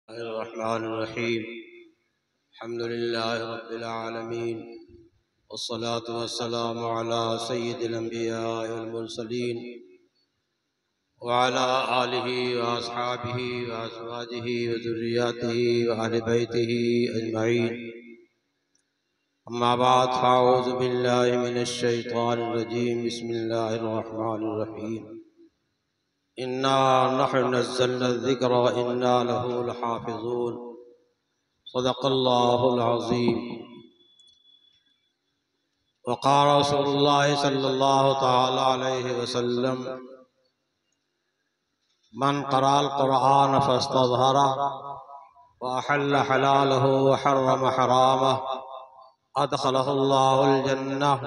रहमानिर्रहीम हम्दुलिल्लाहि रब्बिल आलमीन वस्सलातु वस्सलामु अला सय्यिदिल अंबिया'i वल मुरसलीन व अला आलिहि व अस्हाबिहि व अज़वाजिहि व ज़ुर्रिय्यतिहि व अहलि बैतिहि अजमईन। अम्मा बाद फ़अऊज़ु बिल्लाहि मिनश शैतानिर रजीम। बिस्मिल्लाहिर रहमानिर रहीम। इन्ना नहनु नज़्ज़लना ज़िक्र व इन्ना लहू लहाफ़िज़ून। सदक़ल्लाहुल अज़ीम। वक़ाल रसूलुल्लाह सल्लल्लाहु तआला अलैहि वसल्लम मन क़रअल क़ुरआन फ़स्तज़हरा व अहल्ल हलालहु व हर्रम हरामहु अदख़लहुल्लाहुल जन्नह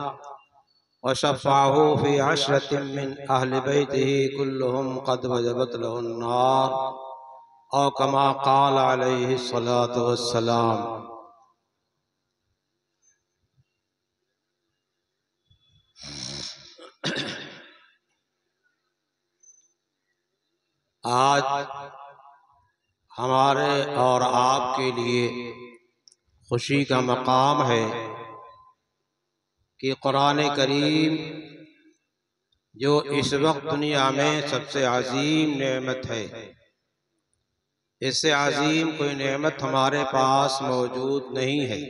व शफ़अहु फ़ी अशरतिन मिन अहलि बैतिही कुल्लुहुम क़द वजबत लहुन नार औ कमा क़ाल अलैहि सलातु वस्सलाम। आज हमारे और आपके लिए खुशी का मकाम है कि कुरान करीम जो इस वक्त दुनिया में सबसे अजीम नेमत है, इससे अजीम कोई नेमत हमारे पास मौजूद नहीं है।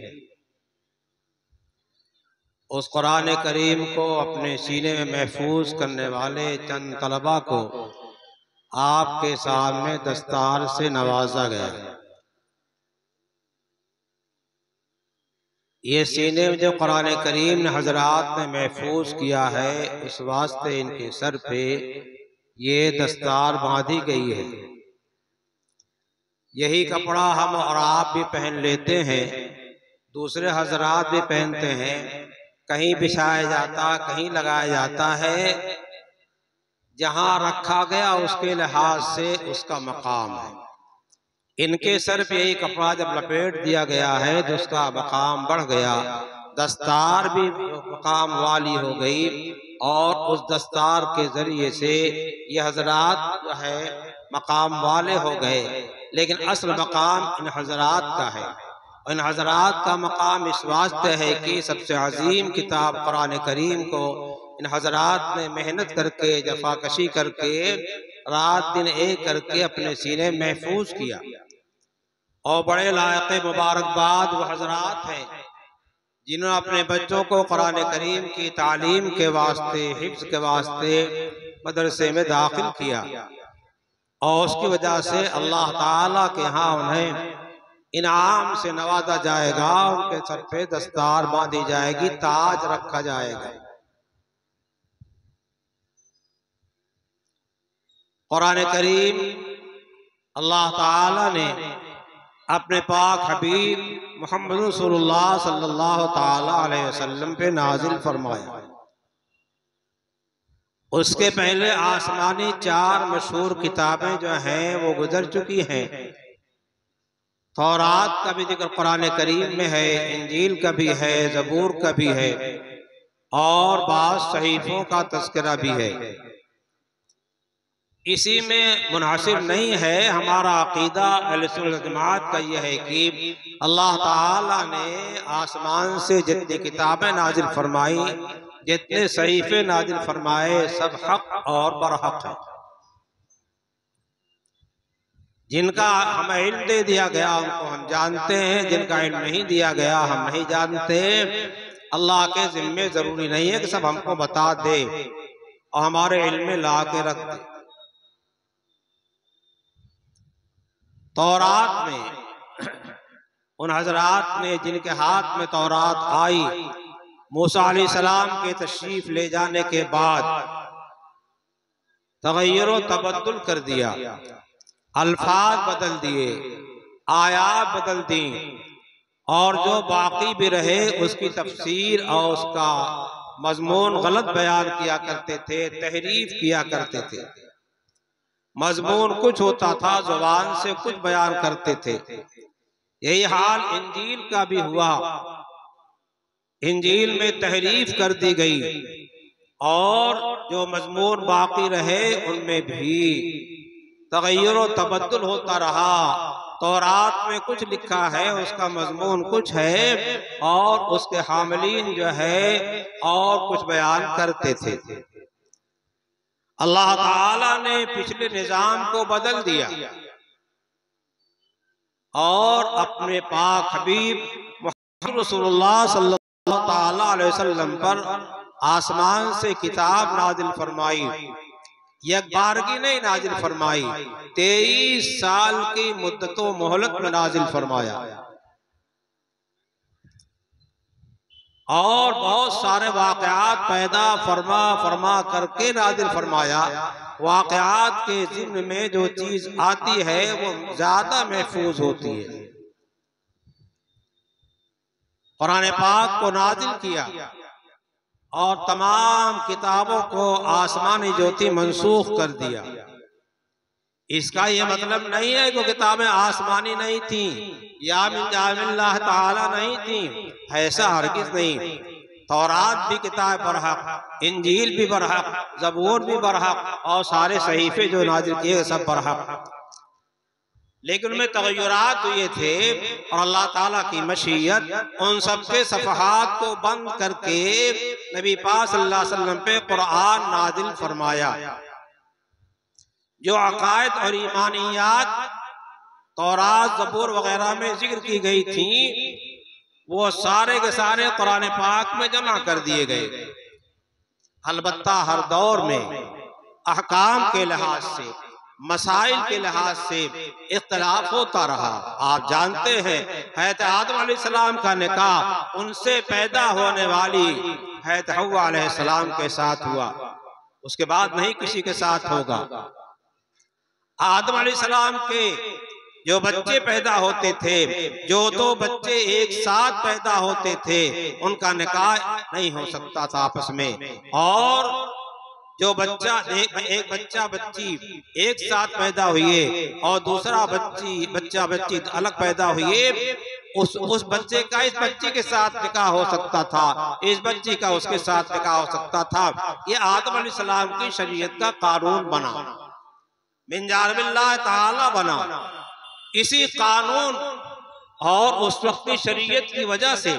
उस कुरान करीम को अपने सीने में महफूज करने वाले चंद तलबा को आपके सामने दस्तार से नवाजा गया। ये सीने में जो कुरान करीम ने हजरात ने महफूज किया है, इस वास्ते इनके सर पे ये दस्तार बांधी गई है। यही कपड़ा हम और आप भी पहन लेते हैं, दूसरे हजरात भी पहनते हैं। कहीं बिछाया जाता, कहीं लगाया जाता है। जहां रखा गया उसके लिहाज से उसका मकाम है। इनके सर पे यही कपड़ा जब लपेट दिया गया है तो उसका मकाम बढ़ गया, दस्तार भी मकाम वाली हो गई और उस दस्तार के जरिए से ये हजरात जो है मकाम वाले हो गए। लेकिन असल मकाम इन हजरात का है। इन हजरात का मकाम इस वास्ते है कि सबसे अजीम किताब कुरान करीम को इन हजरात ने मेहनत करके, जफाकशी करके, रात दिन एक करके अपने सीने महफूज किया। और बड़े लायक मुबारकबाद वो हजरात हैं जिन्होंने अपने बच्चों को कुरान करीम की तालीम के वास्ते, हिफ्ज़ के वास्ते मदरसे में दाखिल किया और उसकी वजह से अल्लाह ताला के यहाँ उन्हें इनाम से नवाजा जाएगा। उनके सर पे दस्तार बांधी जाएगी, ताज रखा जाएगा। कुरान करीम अल्लाह ताला ने अपने पाक हबीब मोहम्मद रसूलुल्लाह सल्लल्लाहु ताला अलैहि वसल्लम पे नाजिल फरमाया। उसके पहले आसमानी चार मशहूर किताबें जो हैं वो गुजर चुकी हैं। तौरात का भी जिक्र कुरान करीम में है, इंजील का भी है, ज़बूर का भी है और बाज़ सहीफों का तज़किरा भी है। इसी में मुनहसिर नहीं है। हमारा अकीदा अहले सुन्नत वल जमात का यह है कि अल्लाह ताला ने आसमान से जितनी किताबें नाजिल फरमाई, जितने सहीफे नाजिल फरमाए, सब हक और बरहक है। जिनका हमें इल्म दे दिया गया उनको हम जानते हैं, जिनका इल्म नहीं दिया गया हम नहीं जानते। अल्लाह के जिम्मे जरूरी नहीं है कि सब हमको बता दे और हमारे इल्म में ला के रख दे। तौरात में उन हजरात ने जिनके हाथ में तौरात आई, मूसा अलैहिस्सलाम के तशरीफ ले जाने के बाद तगय्युर व तबद्दुल कर दिया, अल्फाज बदल दिए, आयात बदल दी और जो बाकी भी रहे उसकी तफसीर और उसका मजमून गलत बयान किया करते थे, तहरीफ किया करते थे। मजमून कुछ होता था, जुबान से कुछ बयान करते थे। यही हाल इंजील का भी हुआ। इंजील में तहरीफ कर दी गई और जो मजमून बाकी रहे उनमें भी तगय्युर व तबद्दुल होता रहा। तौरात में कुछ लिखा है, उसका मजमून कुछ है और उसके हामिलीन जो है और कुछ बयान करते थे। अल्लाह ताला ने पिछले निजाम को बदल दिया और अपने पाक हबीब मुहम्मद रसूलुल्लाह सल्लल्लाहु ताला अलैहि वसल्लम पर आसमान से किताब नाजिल फरमाई। एक बारगी नहीं नाजिल फरमाई, 23 साल की मुद्दतों मोहलत में नाजिल फरमाया और बहुत सारे वाक़यात पैदा फरमा फरमा करके नाजिल फरमाया। वाक़यात के ज़िम्न में जो चीज आती है वो ज्यादा महफूज होती है। कुरान पाक को नाजिल किया और तमाम किताबों को आसमानी ज्योति मंसूख कर दिया। इसका ये मतलब नहीं है कि किताबें आसमानी नहीं थी या मिन जामिल्लाह ताला नहीं थी, ऐसा हरगिज़ नहीं। तौरात भी किताब बरहक, इंजील भी बरहक, ज़बूर भी बरहक और सारे सहीफे जो नाजिल किए सब बरहक, लेकिन उनमें तगय्युरात हुए थे और अल्लाह ताला की मशीयत उन सबके सफ़हात को बंद करके नबी पाक सल्लल्लाहु अलैहि वसल्लम पे कुरान नाजिल फरमाया। जो अकायद और ईमानियात तौरात ज़बूर वगैरह में जिक्र की गई थी वो सारे के सारे कुरान पाक में जमा कर दिए गए। अलबत्ता हर दौर में अहकाम के लिहाज से, मसाइल के लिहाज से इख्तिलाफ होता रहा। आप जानते हैं हज़रत आदम अलैहिस्सलाम का निकाह उनसे पैदा होने वाली हज़रत हव्वा अलैहिस्सलाम के साथ हुआ, उसके बाद नहीं किसी के साथ होगा। आदम अलैहिस्सलाम के जो बच्चे पैदा होते थे, जो दो बच्चे एक साथ पैदा होते थे, उनका निकाह नहीं हो सकता था आपस में। और जो बच्चा एक बच्चा बच्ची एक साथ पैदा हुए और दूसरा बच्चा बच्ची अलग पैदा हुए, उस बच्चे का इस बच्ची के साथ निकाह हो सकता था, इस बच्ची का उसके साथ निकाह हो सकता था। ये आदम अलैहिस्सलाम की शरीयत का कानून बना, मिन जानिबिल्लाह ताला बना। इसी कानून और उस वक्त की शरीयत की वजह से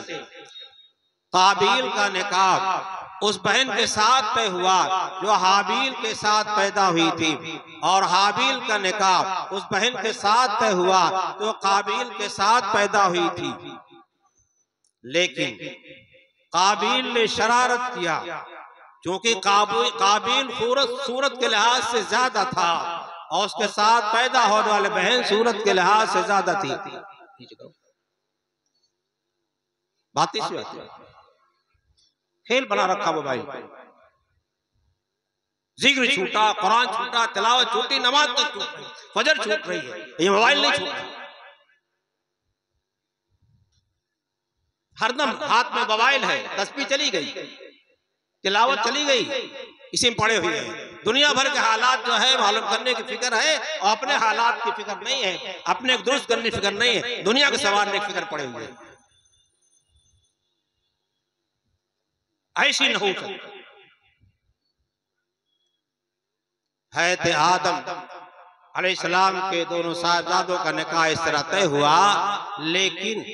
काबिल का निकाह उस बहन के साथ तय हुआ जो हाबिल के साथ पैदा हुई थी, और हाबिल का निकाह उस बहन के साथ तय हुआ जो काबिल के साथ पैदा हुई थी। लेकिन काबिल ने शरारत किया, क्योंकि काबिल सूरत के लिहाज से ज्यादा था और उसके साथ पैदा होने वाले बहन सूरत के लिहाज से ज्यादा थी। बात इसी बात है, खेल बना रखा मोबाइल, जिक्र छूटा, कुरान छूटा, तिलावत छूटी, नमाज तक छूट रही, फजर छूट रही है, ये मोबाइल नहीं छूट रहा। हरदम हाथ में मोबाइल है, तस्बीह चली गई, तिलावत चली गई, इसी में पड़े हुए हैं। दुनिया भर के हालात जो है मालूम करने की फिक्र है और अपने हालात की फिक्र नहीं है, अपने दुरुस्त करने की फिक्र नहीं है, दुनिया के संवारने की फिक्र पड़े हुए हैं। ऐसी न हो सकती। हज़रत आदम अलैहिस्सलाम के दोनों साहबजादों का निकाह इस तरह तय हुआ, लेकिन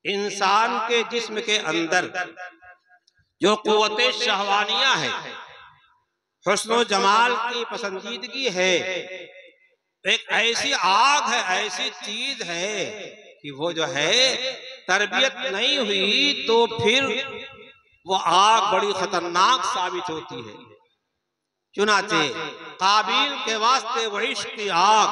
इंसान के जिस्म के अंदर जो कुव्वते शहवानिया है, हुस्न जमाल की पसंदीदगी है, एक ऐसी आग है, ऐसी चीज है कि वो जो है तरबियत नहीं हुई तो फिर वो आग बड़ी खतरनाक साबित होती है। चुनाचे काबिल के वास्ते वो इश्क की आग,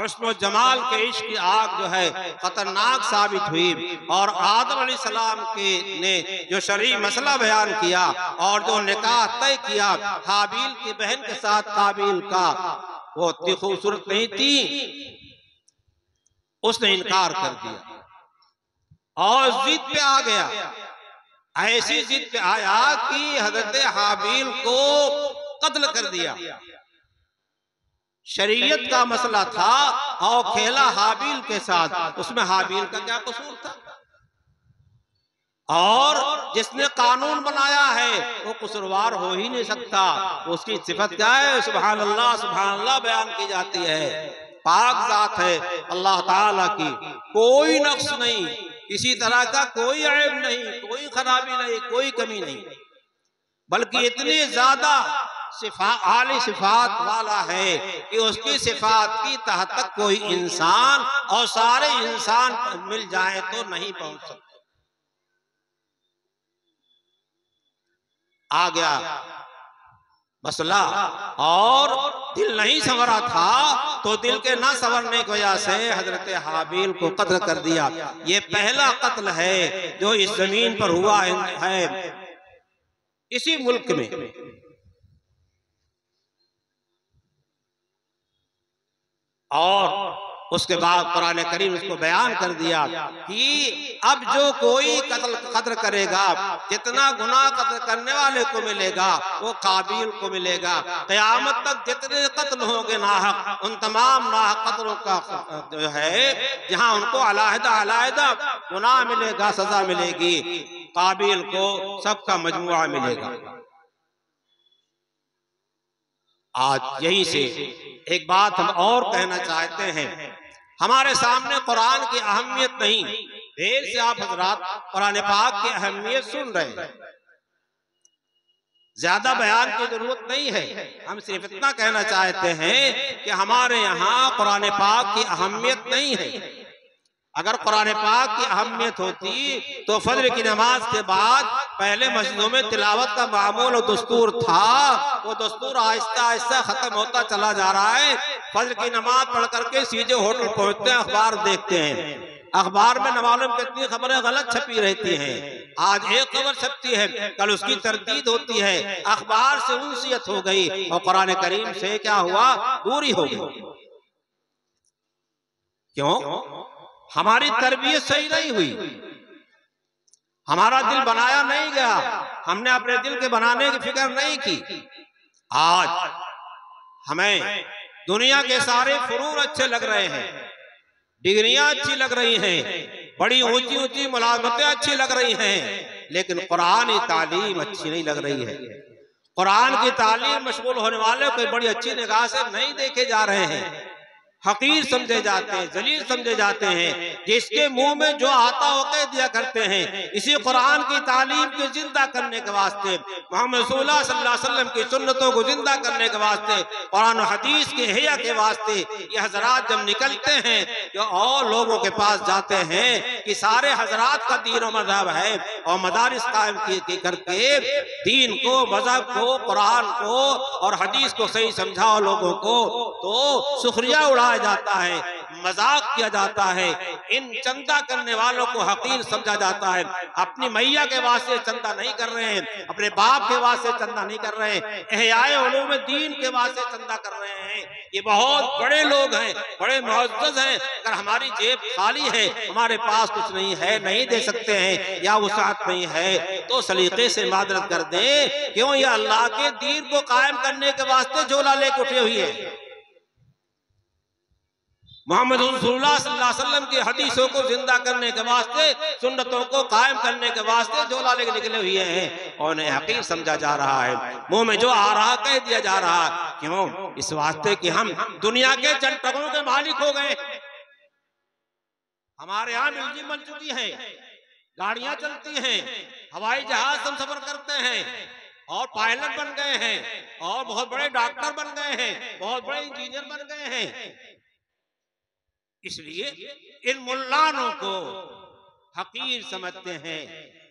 हुस्न जमाल के इश्क की आग जो है खतरनाक साबित हुई। और आदम अलैहिस्सलाम के ने जो शरई मसला बयान किया और जो निकाह तय किया हाबिल की बहन के साथ काबिल का, वो इतनी खूबसूरत नहीं थी, उसने इनकार कर दिया और जिद पे आ गया। ऐसी जिद पे आया कि हजरत हाबिल को कत्ल कर दिया। शरीयत का मसला था और खेला हाबिल के साथ, उसमें हाबिल का क्या कसूर था? और जिसने कानून बनाया है वो कसूरवार हो ही नहीं सकता। उसकी सिफत क्या है? सुभान अल्लाह बयान की जाती है। पाक जात है अल्लाह ताला की, कोई नक्स नहीं, किसी तरह का कोई ऐब नहीं, कोई खराबी नहीं, कोई कमी नहीं, बल्कि इतनी ज्यादा आली सिफात वाला है कि उसकी सिफात की तह तक कोई इंसान और सारे इंसान मिल जाए तो नहीं पहुंच सकते। आ गया मसला, और दिल नहीं संवरा था तो दिल के ना संवरने की वजह से हजरत हाबील को कत्ल कर दिया। ये पहला कत्ल है जो इस जमीन पर हुआ है इसी मुल्क में। और उसके बाद कुरान करीम उसको बयान कर दिया कि अब जो कोई कत्ल करेगा, जितना गुनाह कत्ल करने वाले को मिलेगा वो काबिल को मिलेगा। क़यामत तक जितने कत्ल होंगे नाहक, उन तमाम नाहक कत्लों का जो है जहां उनको अलहदा अलहदा गुनाह मिलेगा, सजा मिलेगी, काबिल को सबका मजमुआ मिलेगा। आज यहीं से एक बात हम और कहना चाहते हैं, हमारे सामने कुरान की अहमियत नहीं, देर से आप हजरात कुरान पाक की अहमियत सुन रहे हैं, ज्यादा बयान की जरूरत नहीं है। हम सिर्फ इतना कहना चाहते हैं कि हमारे यहाँ कुरान पाक की अहमियत नहीं है। अगर कुरान पाक की अहमियत होती तो फजर की नमाज के बाद पहले मस्जिदों में तिलावत का मामूल और दस्तूर था, वो दस्तूर आहिस्ता आहिस्ता खत्म होता चला जा रहा है। फजर की नमाज पढ़ करके सीधे होटल पहुंचते हैं, अखबार देखते हैं, अखबार में न मालूम कितनी खबरें गलत छपी रहती हैं। आज एक खबर छपती है, कल उसकी तरदीद होती है, अखबार से उनसियत हो गई और कुरान करीम से क्या हुआ, दूरी हो गई। क्यों? हमारी तरबियत सही नहीं हुई, हमारा दिल बनाया नहीं गया, हमने अपने दिल के बनाने की फिक्र नहीं की। आज हमें दुनिया के सारे फुरूर अच्छे लग रहे हैं, डिग्रियां अच्छी लग रही हैं, बड़ी ऊंची ऊंची मुलाजमतें अच्छी लग रही हैं, लेकिन कुरान की तालीम अच्छी नहीं लग रही है। कुरान की तालीम मशगूल होने वाले कोई बड़ी अच्छी निगाह से नहीं देखे जा रहे हैं, हकीर समझे जाते हैं, जलील समझे जाते हैं, जिसके मुंह में जो आता हो कह दिया करते हैं। इसी कुरान की तालीम को जिंदा करने के वास्ते, मोहम्मद रसूलुल्लाह सल्लल्लाहु अलैहि वसल्लम की सुन्नतों को जिंदा करने के वास्ते, कुरान और हदीस के हिया के वास्ते ये हजरात जब निकलते हैं जो और लोगों के पास जाते हैं कि सारे हजरात का दीन और मजहब है और मदारिस कायम की करके दीन को, मजहब को, कुरान को और हदीस को सही समझाओ लोगों को, तो सुखरिया उड़ा जाता है, मजाक किया जाता है, इन चंदा करने वालों को हकीर समझा जाता है। अपनी मैया के वास्ते चंदा नहीं कर रहे हैं, अपने बाप के वास्ते चंदा नहीं कर रहे हैं, इहयाए उलूम दीन के वास्ते चंदा कर रहे हैं। ये बहुत बड़े लोग हैं, बड़े मुअज़्ज़ज़ हैं, अगर हमारी जेब खाली है, हमारे पास कुछ नहीं है, नहीं दे सकते हैं या वसाअत नहीं है, तो सलीके से मादरत कर दें। क्यों? ये अल्लाह के दीन को कायम करने के वास्ते झोला लेकर उठे हुई है। मोहम्मद रसूलुल्लाह सल्लल्लाहु अलैहि वसल्लम की हदीसों को जिंदा करने के वास्ते, सुन्नतों को कायम करने के वास्ते झोला लेकर निकले हुए हैं और उन्हें हकीर समझा जा रहा है, मुंह में जो आ रहा कह दिया जा रहा है। क्यों? इस वास्ते कि हम दुनिया के चंटकों के मालिक हो गए। हमारे यहाँ बिल्डिंग बन चुकी है, गाड़ियां चलती हैं, हवाई जहाज हम सफर करते हैं और पायलट बन गए हैं और बहुत बड़े डॉक्टर बन गए हैं, बहुत बड़े इंजीनियर बन गए हैं। इसलिए इन मुल्लानों को हकीर समझते हैं।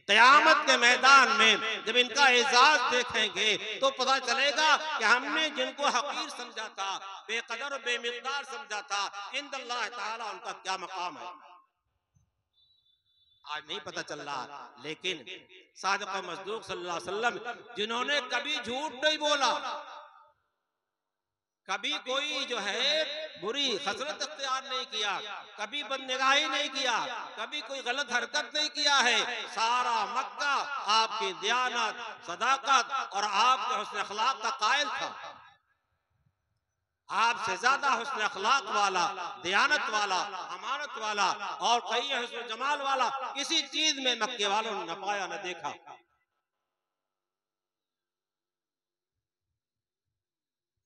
क़यामत के मैदान में जब इनका एजाज देखेंगे तो पता चलेगा कि हमने जिनको हकीर समझा था, बेकदर और बेमिक़दार समझा था, इंदल्लाह ताला उनका क्या मकाम है आज नहीं पता चल रहा। लेकिन सादिक़ मस्दूक़ सल्लल्लाहु अलैहि वसल्लम जिन्होंने कभी झूठ नहीं बोला, कभी कोई जो है बुरी खसरत अख्तियार नहीं किया, कभी बदनिगाही नहीं किया, कभी कोई गलत हरकत नहीं किया है, सारा मक्का आपकी दयानत, सदाकत और आपके हुस्न अखलाक का कायल था। आपसे ज्यादा हुस्न अखलाक वाला, दयानत वाला, अमानत वाला और कई हुस्न जमाल वाला किसी चीज में मक्के वालों ने न पाया न देखा।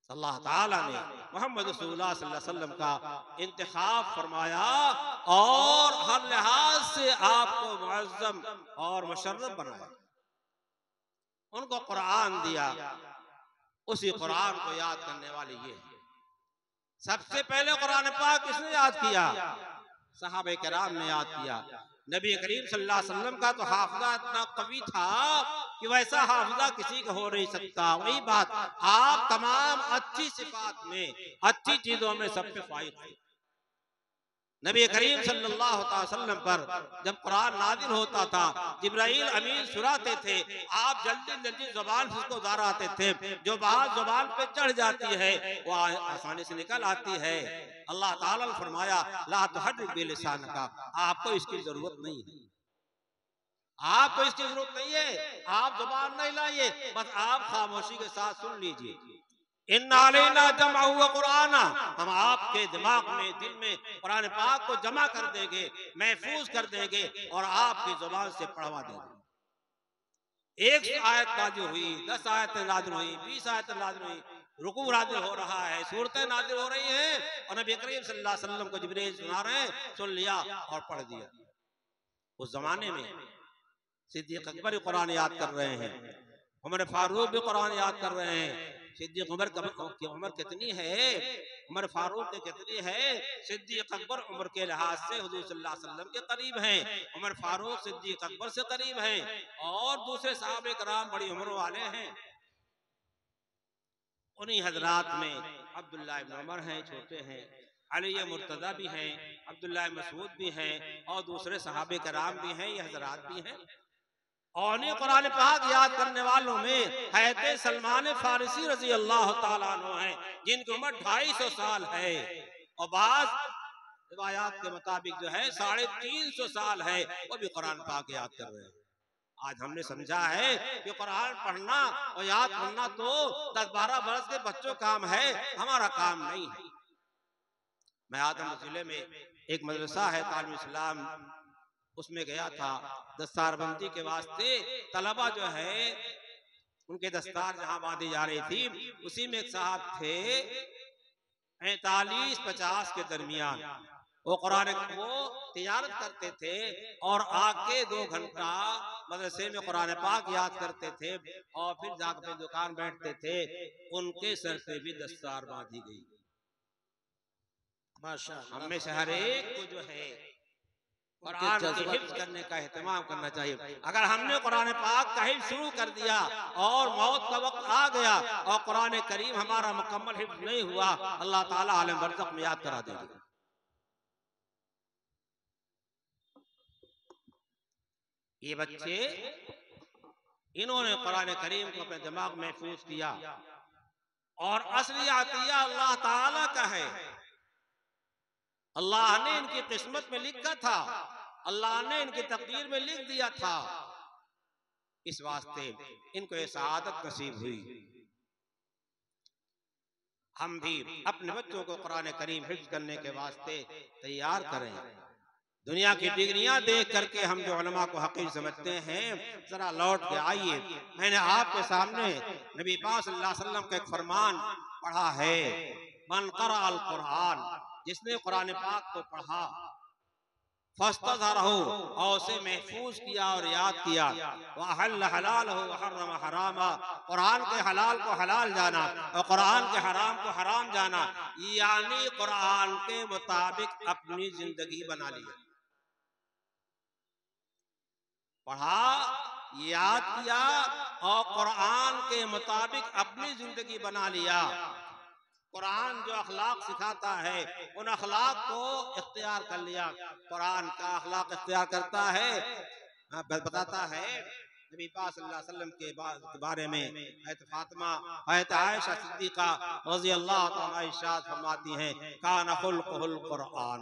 अल्लाह ताला ने मोहम्मद रसूलुल्लाह सल्लल्लाहु अलैहि वसल्लम का इंतखाब फरमाया और हर लिहाज से आपको मुअज़्ज़म और मुशर्रफ बनाया, उनको कुरान दिया। उसी कुरान को याद करने वाले ये हैं। सबसे पहले कुरान पाक किसने याद किया? सहाबे किराम ने याद किया। नबी करीम सल्लल्लाहु अलैहि वसल्लम का तो हाफिजा इतना कवी था कि वैसा हाफिजा किसी का हो नहीं सकता। वही बात, आप तमाम अच्छी सिफात में, अच्छी चीजों में सब पे फाइज थे। नबी करीम सल्लल्लाहु अलैहि वसल्लम पर जब कुरान नाजिल होता था, जिब्राइल अमीन सुनाते थे, आप जल्दी जल्दी जुबान से उसको दोहराते थे। जो बात जुबान पे चढ़ जाती है वो आसानी से निकल आती है। अल्लाह ताला ने फरमाया ला तुहर्रिक बिलिसानका, आपको इसकी जरूरत नहीं है, आपको इसकी जरूरत नहीं है, आप जुबान नहीं लाइए, बस आप खामोशी के साथ सुन लीजिए। इन्ना अलैना जमअहु व कुराना, हम आपके दिमाग में, दिल में कुरान पाक को जमा कर देंगे, महफूज कर देंगे और आपकी जुबान से पढ़वा देंगे। एक आयत नाजिल हुई, 10 आयतें नाजिल हुई, 20 आयतें नाजिल हुई, रुकू नाजिल हो रहा है, सूरतें नाजिल हो रही हैं और नबी करीम सल्लल्लाहु अलैहि वसल्लम को जिब्रील सुना रहे हैं, सुन लिया और पढ़ दिया। उस जमाने में सिद्दीक अकबर कुरान याद कर रहे हैं, उमर फारूक भी कुरान याद कर रहे हैं। सिद्दीक उमर की उम्र कितनी है, उमर फारूक की कितनी है? सिद्दीक अकबर उम्र के लिहाज से हुजूर सल्लल्लाहु अलैहि वसल्लम के करीब हैं, उमर फारूक सिद्दीक अकबर से करीब हैं और दूसरे साहबे कराम बड़ी उम्र वाले हैं। उन्हीं हजरात में अब्दुल्लाह इब्न उमर हैं, छोटे हैं, अली मुर्तजा भी हैं, अब्दुल्लाह मसूद भी हैं और दूसरे सहाबे कराम भी हैं, ये हजरात भी हैं। और कुरान पाक याद करने वालों में हज़रत सलमान फारिसी रजी अल्लाह ताला अन्हु हैं, जिनकी उम्र 250 साल है और बाज़ रिवायात के मुताबिक जो है 350 साल है, वो भी कुरान पाक याद कर रहे हैं। आज हमने समझा है कि कुरान पढ़ना और याद करना तो 10-12 बरस के बच्चों काम है, हमारा काम नहीं है। मैं आदम जिले में एक मदरसा है तालिम इस्लाम, उसमें गया था। दस्तारबंदी के वास्ते तलबा जो है उनके दस्तार जहां बांधी जा रही थी, उसी में एक साहब थे 45-50 के दरमियान, वो कुरान को तिजारत करते थे और आके 2 घंटा मदरसे में कुरान पाक याद करते थे और फिर जाकर अपनी दुकान बैठते थे। उनके सर पे भी दस्तार बांधी गई। माशाअल्लाह, हमें से हर एक को जो है कुरान के हिफ्ज करने का एहतमाम करना चाहिए। अगर हमने कुरान पाक का हिफ्ज शुरू कर दिया और मौत का वक्त आ गया और कुरान करीम हमारा मुकम्मल हिफ्ज नहीं हुआ, अल्लाह ताला आलम बरज़ख में याद करा देंगे। ये बच्चे, इन्होंने कुरान करीम को अपने दिमाग में महफूज किया और असली अतिया अल्लाह ताला का है। अल्लाह ने इनकी किस्मत में लिखा था, अल्लाह ने इनकी तकदीर में लिख दिया था, इस वास्ते इनको ये सआदत नसीब हुई। हम भी अपने बच्चों को कुरान करीम हिफ्ज करने के वास्ते तैयार करें। दुनिया की डिग्रियां देख करके हम जो उलमा को हकीर समझते हैं, जरा लौट के आइए। मैंने आपके सामने नबी पाक सल्लल्लाहु अलैहि वसल्लम का एक फरमान पढ़ा है, मन क़रा अल कुरान, जिसने कुरान पाक को पढ़ा, फस्तज़हरहु, और उसे महफूज किया और याद किया, वअहल्ल हलालहु वहर्रम हरामा, कुरान के हलाल को हलाल जाना और कुरान के हराम को हराम जाना, यानी कुरान के मुताबिक अपनी जिंदगी बना ली। पढ़ा, याद किया और कुरान के मुताबिक अपनी जिंदगी बना लिया। कुरान जो अखलाक सिखाता है उन अखलाक को इख्तियार कर लिया। कुरान का अखलाक इख्तियार करता है, बताता है। नबी पाक सल्लल्लाहु अलैहि वसल्लम के बारे में हज़रत फातिमा, हज़रत आयशा सिद्दीक़ा रज़ियल्लाहु तआला इरशाद फरमाती हैं, काना खुल्कुहुल कुरान,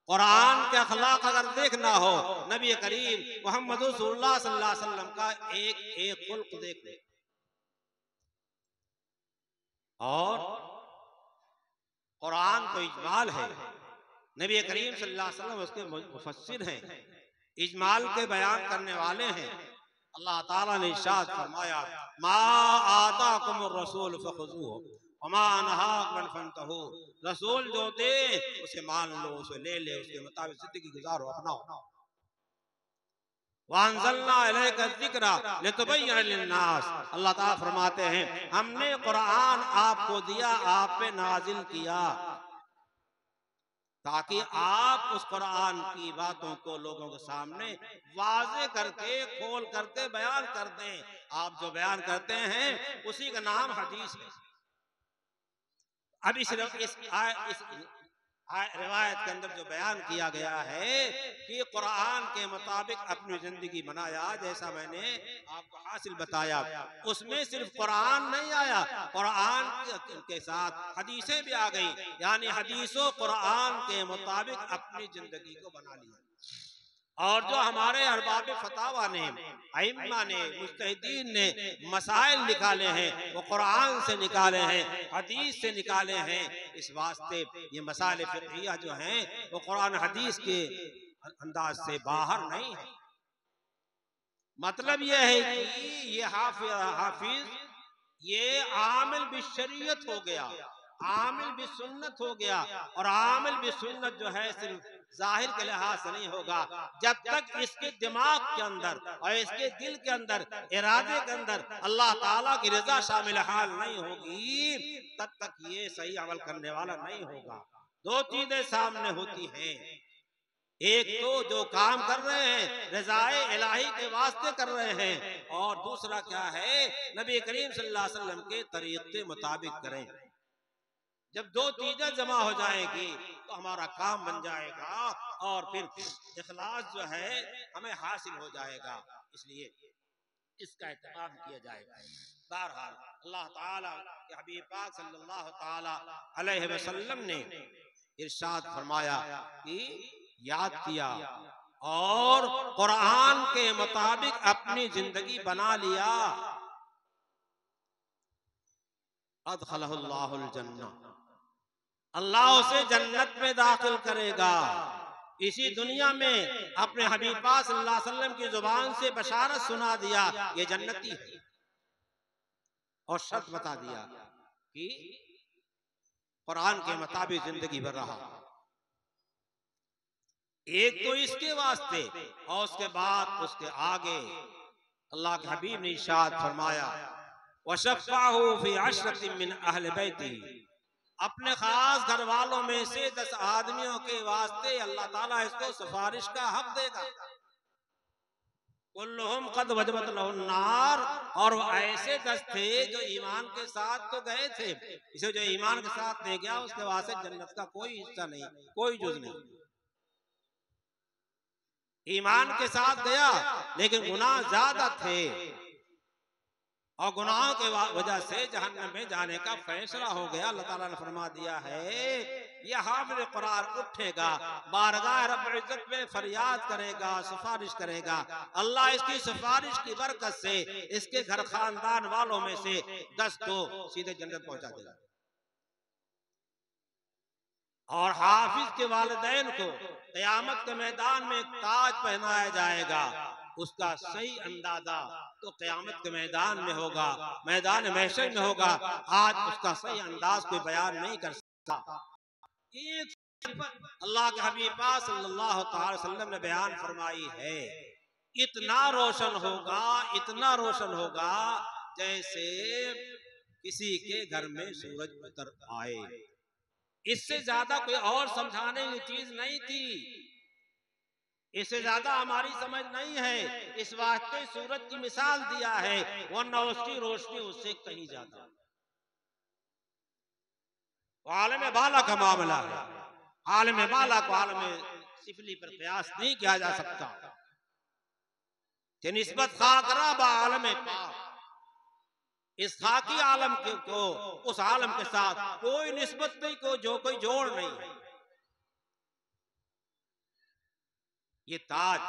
कुरान के अखलाक अगर देखना हो, नबी करीम मोहम्मद रसूलुल्लाह सल्लल्लाहु अलैहि वसल्लम का एक एक खुल्क देख ले। और कुरान तो इजमाल है, नबी करीम सल्लल्लाहु अलैहि वसल्लम उसके मुफस्सिर हैं, इजमाल के बयान करने वाले हैं। अल्लाह ताला ने इरशाद फरमाया, मा आताकुमुर रसूल फखुज़ूहु, रसूल जो दे उसे मान लो, उसे ले ले, उसके मुताबिक जिंदगी गुजारो, अपनाओ। वांज़लना इलैका ज़िक्रा लितुबय्यिना लिन्नास, अल्लाह ताला फरमाते हैं हमने कुरान आपको दिया, आप पे नाजिल किया ताकि आप उस कुरान की बातों को लोगों के सामने वाज़े करके, खोल करके बयान कर दें। आप जो बयान करते हैं उसी का नाम हदीस है। अब इस रिवायत के अंदर जो बयान किया गया है कि कुरान के मुताबिक अपनी जिंदगी बनाया, जैसा मैंने आपको हासिल बताया, उसमें सिर्फ कुरान नहीं आया, कुरान के साथ हदीसें भी आ गई, यानी हदीसों कुरान के मुताबिक अपनी जिंदगी को बना लिया। और जो हमारे अरबाब फतावा ने, अइम्मा ने, मुज्तहिदीन ने मसाइल निकाले हैं वो कुरान से निकाले हैं, हदीस से निकाले हैं। इस वास्ते ये मसाइल फिक़हिया जो हैं वो कुरान हदीस के अंदाज से बाहर नहीं है। मतलब ये है कि ये हाफिज ये आमिल बिशरीयत हो गया, आमिल बिसुन्नत हो गया। और आमिल बिसुन्नत जो है सिर्फ जाहिर के लिहाज से नहीं होगा, जब तक इसके दिमाग के अंदर और इसके दिल के अंदर, इरादे के अंदर अल्लाह ताला की रजा शामिल हाल नहीं होगी, तब तक ये सही अमल करने वाला नहीं होगा। दो चीजें सामने होती हैं, एक तो जो काम कर रहे हैं रज़ाए इलाही के वास्ते कर रहे हैं, और दूसरा क्या है, नबी करीम सल्लल्लाहु अलैहि वसल्लम के तरीक़े के मुताबिक करें। जब दो चीजें जमा हो जाएगी तो हमारा काम बन जाएगा और फिर इखलास जो है हमें हासिल हो जाएगा। इसलिए इसका एहतमाम किया जाएगा। बहरहाल अल्लाह ताला के हबीब पाक सल्लल्लाहु ताला अलैहि वसल्लम ने इरशाद फरमाया कि याद किया और कुरान के मुताबिक अपनी जिंदगी बना लिया, अदखलहुल्लाहुल जन्नह, अल्लाह उसे जन्नत में दाखिल करेगा। इसी दुनिया में अपने हबीब पाक सल्लल्लाहु अलैहि वसल्लम की जुबान से बशारत सुना दिया ये जन्नती है, और शर्त बता दिया कि कुरान के मुताबिक जिंदगी भर रहा। एक तो इसके वास्ते, और उसके बाद उसके आगे अल्लाह के हबीब ने इरशाद फरमाया वशफ़अहु फी अशरतिन मिन अहले बैती, अपने खास घर वालों में से 10 आदमियों के वास्ते अल्लाह ताला इसको सिफारिश का हक देगा। कुल्लुहुम क़द वजबत लहुन नार, और वो ऐसे 10 थे जो ईमान के साथ तो गए थे, इसे जो ईमान के साथ नहीं गया उसके वास्ते जन्नत का कोई हिस्सा नहीं, कोई जुज़ नहीं। ईमान के साथ गया लेकिन गुनाह ज्यादा थे और गुनाहों के वजह से जहन्नम में जाने का फैसला हो गया। अल्लाह ताला ने फरमा दिया है यह हामिल कुरान उठेगा, बारगाह रब्बुल इज्जत में फरियाद करेगा, सिफारिश करेगा। अल्लाह इसकी सिफारिश की बरकत से इसके घर खानदान वालों में से 10 को सीधे जन्नत पहुंचा देगा। और हाफिज के वालिदैन को क़यामत के मैदान में एक ताज पहनाया जाएगा। उसका सही अंदाजा तो क़यामत के मैदान में होगा, मैदान महशर में होगा। आज उसका सही अंदाज कोई बयान नहीं कर सकता। एक अल्लाह के हबीब पाक सल्लल्लाहु अलैहि वसल्लम ने बयान फरमाई है, इतना रोशन होगा, इतना रोशन होगा जैसे किसी के घर में सूरज उतर आए। इससे ज्यादा कोई और समझाने की चीज नहीं थी, इससे ज्यादा हमारी समझ नहीं है। इस वास्ते सूरज की मिसाल दिया है, वरना उसकी रोशनी उससे कहीं ज्यादा। आलम बाला का मामला है, आलम बाला को आलम सिफली पर कयास नहीं किया जा सकता। निस्बत खाकरा बा आलम पाक, इस खाकी आलम को उस आलम के साथ कोई निस्बत नहीं, कोई जोड़ नहीं। ये ताज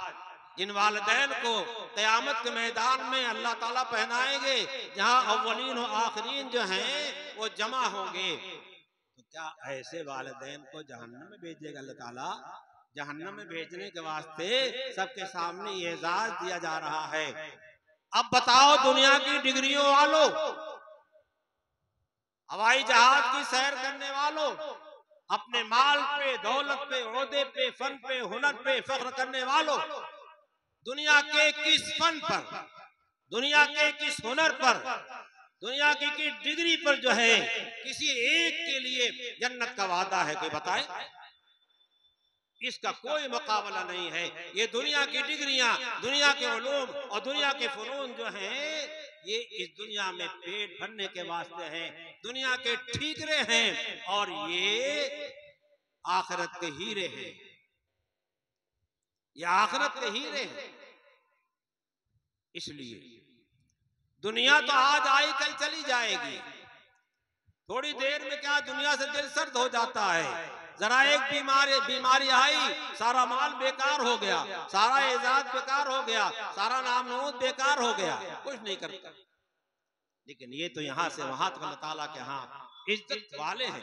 जिन वालिदैन को क़यामत के मैदान में अल्लाह ताला पहनाएंगे, जहां अव्वलीन और आखिरीन जो हैं वो जमा होंगे, तो क्या ऐसे वालिदैन को जहन्नम में भेजेगा अल्लाह ताला? जहन्नम में भेजने के वास्ते सबके सामने ये एजाज दिया जा रहा है। अब बताओ दुनिया की डिग्रियों वालों, हवाई जहाज की सैर करने वालों, अपने माल पे, दौलत पे, ओहदे पे, फन पे, हुनर पे फख्र करने वालों, दुनिया के किस फन पर, दुनिया के किस हुनर पर, दुनिया की किस डिग्री पर जो है किसी एक के लिए जन्नत का वादा है, कोई बताए? इसका कोई मुकाबला नहीं है। ये दुनिया की डिग्रियां, दुनिया के उलूम और दुनिया के फनून जो हैं, ये इस दुनिया में पेट भरने के वास्ते हैं, दुनिया के ठीकरे हैं, और ये आखिरत के हीरे हैं, ये आखिरत के हीरे हैं। इसलिए दुनिया तो आज आई कल चली जाएगी, थोड़ी देर में क्या दुनिया से दिल सर्द हो जाता है। जरा एक बीमारी आई, सारा माल बेकार हो गया, सारा एजाज बेकार हो गया, सारा नामनूद बेकार हो गया, कुछ नहीं करता। लेकिन ये तो यहां से वहां तक अल्लाह ताला के यहाँ इज्जत वाले हैं।